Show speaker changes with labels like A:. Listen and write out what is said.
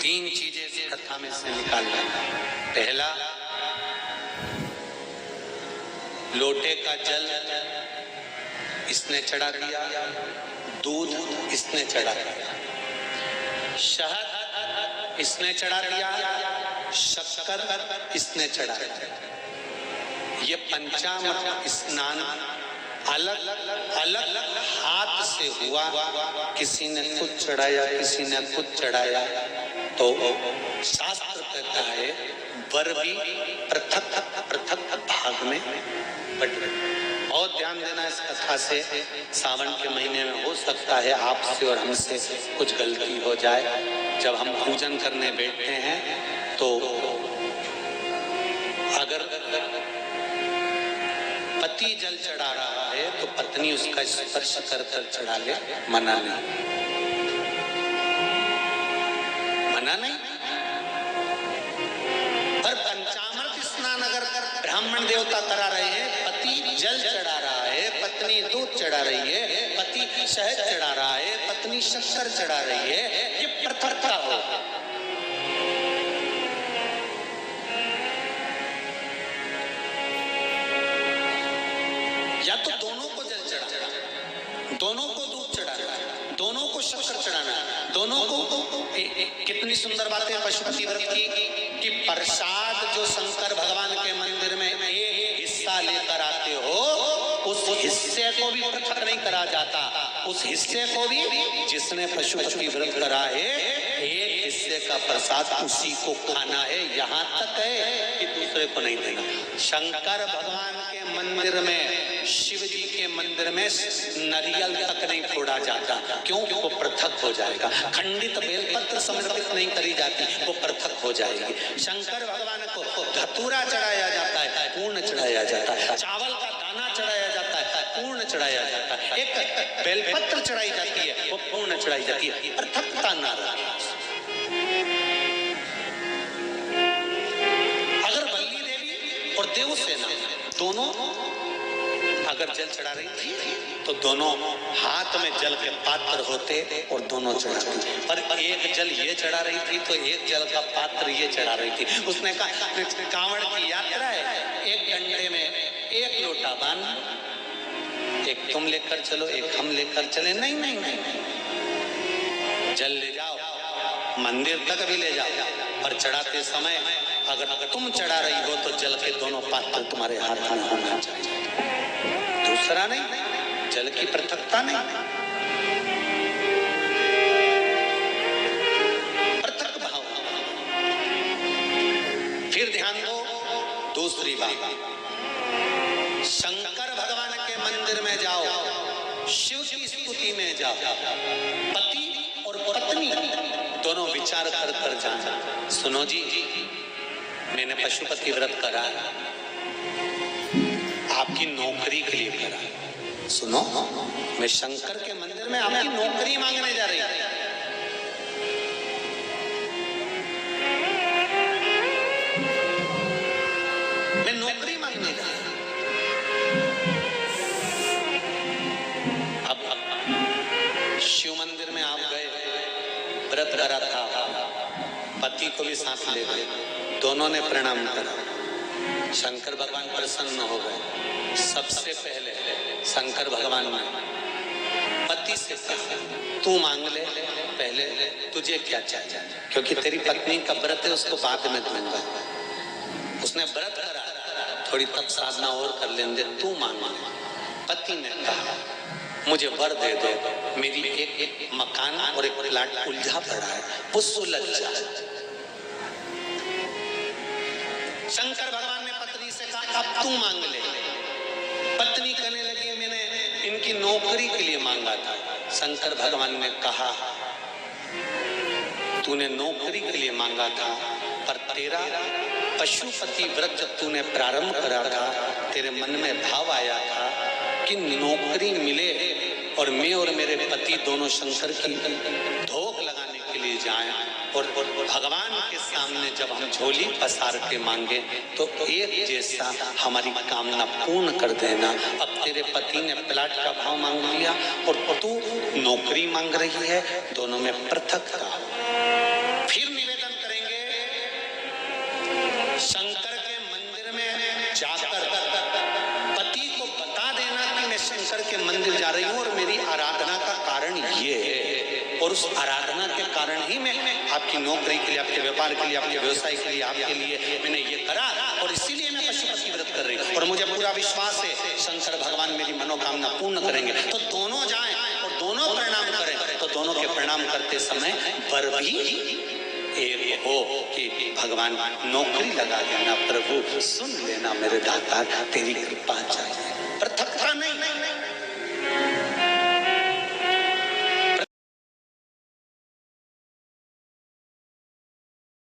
A: तीन चीजें इस कथा में से निकालना। पहला, लोटे का जल इसने चढ़ा दिया, दूध इसने चढ़ा दिया, शहद इसने चढ़ा दिया, शक्कर इसने चढ़ा दिया। ये पंचामृत स्नान अलग अलग हाथ से हुआ, किसी ने कुछ चढ़ाया, किसी ने कुछ चढ़ाया। तो शास्त्र कहता है वर भी पृथक पृथक भाग में बट गए। और ध्यान देना इस कथा से, सावन के महीने में हो सकता है आपसे और हमसे कुछ गलती हो जाए। जब हम पूजन करने बैठते हैं तो अगर पति जल चढ़ा रहा है तो पत्नी उसका स्पर्श कर कर चढ़ा ले, मना नहीं, मना नहीं। पर पंचामृत स्नान अगर ब्राह्मण देवता करा रहे हैं, पति जल चढ़ा रहा है, पत्नी दूध चढ़ा रही है, पति शहद चढ़ा रहा है, पत्नी शक्कर चढ़ा रही है, ये पृथकता हो। या तो दोनों को जल चढ़ाना, दोनों को दूध चढ़ाना, दोनों को शक्कर चढ़ाना, दोनों को। कितनी सुंदर बात है पशुपति व्रत की कि प्रसाद जो शंकर भगवान के मंदिर में एक हिस्सा लेकर आते हो, उस हिस्से को भी पृथक नहीं करा जाता। उस हिस्से को भी जिसने पशुपति व्रत करा है, एक हिस्से का प्रसाद उसी को खाना है, यहाँ तक है कि दूसरे को नहीं देना। शंकर भगवान के मंदिर में, शिव जी के मंदिर में नारियल तक नहीं फोड़ा जाता। क्यों? वो पृथक हो जाएगा। खंडित बेलपत्र समर्पित नहीं करी जाती, वो पृथक हो जाएगी। शंकर भगवान को धतूरा चढ़ाया जाता है, पूर्ण चढ़ाया जाता है। चावल का दाना चढ़ाया जाता है, पूर्ण चढ़ाया जाता है। एक बेलपत्र चढ़ाई जाती है, वो पूर्ण चढ़ाई जाती है। पृथकता ना रहे। अगर बल्ली देवी और देवसेना दोनों अगर जल चढ़ा रही थी तो दोनों हाथ में जल के पात्र होते और दोनों चढ़ाती। पर एक जल ये चढ़ा रही थी तो एक जल का पात्र ये चढ़ा रही थी। उसने कहा कांवड़ की यात्रा है, एक घंटे में एक लोटा बांध, एक तुम लेकर चलो, एक हम लेकर चले। नहीं नहीं नहीं, जल ले जाओ, मंदिर तक भी ले जाओ, पर चढ़ाते समय अगर तुम चढ़ा रही हो तो जल के दोनों पात्र तुम्हारे हाथ में होना चाहिए, दूसरा नहीं। जल की पृथकता नहीं, पृथक भाव। फिर ध्यान दो दूसरी बात, शंकर भगवान के मंदिर में जाओ, शिव की स्तुति में जाओ, पति और पत्नी दोनों विचार कर कर जाना। सुनो जी, मैंने पशुपति व्रत करा, आपकी नौकरी के लिए करा। सुनो, मैं शंकर के मंदिर में आपकी नौकरी मांगने जा रही हूं। मैं नौकरी मांगने जा रही हूं। अब शिव मंदिर में आप गए, व्रत करा था, पति को भी साथ ले गए, दोनों ने प्रणाम करा, शंकर भगवान प्रसन्न हो गए। सबसे पहले शंकर भगवान ने पति से कहा, तू मांग ले, पहले तुझे क्या चाहिए, क्योंकि तेरी पत्नी का व्रत है, उसको बाद में दूंगा। उसने व्रत करा, थोड़ी तप साधना और कर लेंगे, तू मांग। पति ने कहा, मुझे वर दे दो, मेरी एक मकान और एक प्लाट उलझा पड़ा है, वो सुलझ जाए। शंकर भगवान ने पत्नी से कहा, अब तू मांग ले। पत्नी कहने लगी, मैंने इनकी नौकरी के लिए मांगा था। शंकर भगवान ने कहा, तूने नौकरी के लिए मांगा था, पर तेरा पशुपति व्रत जब तूने प्रारंभ करा था, तेरे मन में भाव आया था कि नौकरी मिले और मैं और मेरे पति दोनों शंकर की धोख लगाने के लिए जाएं, और भगवान के सामने जब हम झोली पसार के मांगे तो एक जैसा हमारी कामना पूर्ण कर देना। अब तेरे पति ने प्लाट का भाव मांग लिया और तू नौकरी मांग रही है, दोनों में पृथकता। फिर निवेदन और उस आराधना के कारण ही मैं आपकी नौकरी के लिए, आपके व्यापार के लिए, आपके व्यवसाय के लिए, आपके लिए मैंने ये करा और इसीलिए मैं पशुपति व्रत कर रही हूँ और मुझे पूरा विश्वास है शंकर भगवान मेरी मनोकामना पूर्ण करेंगे। तो दोनों जाएं और दोनों प्रणाम करें, तो दोनों के प्रणाम करते समय वर भी एक हो कि भगवान नौकरी लगा देना, प्रभु सुन लेना मेरे दाता, तेरी कृपा चाहिए। पृथकता नहीं,